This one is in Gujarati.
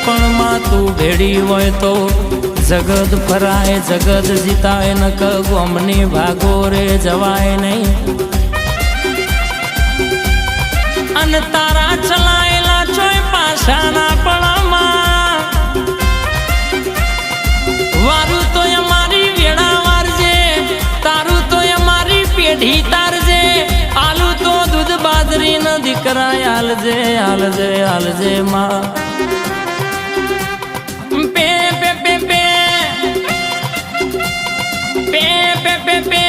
પણ માં તું ભેડી હોય તો જગત ફરાય જગત જીતાય નક ગોમની ભાગો રે જવાય નહીં અને તારા ચલાયેલા ચોય પાછાના પડામાં વારું તો અમારી વેળા વારજે તારું તો અમારી પેઢી તારજે આલુ તો દૂધ બાજરી ન દીકરા હાલજે હાલજે હાલજે માં pay pay pay pay pay pay pay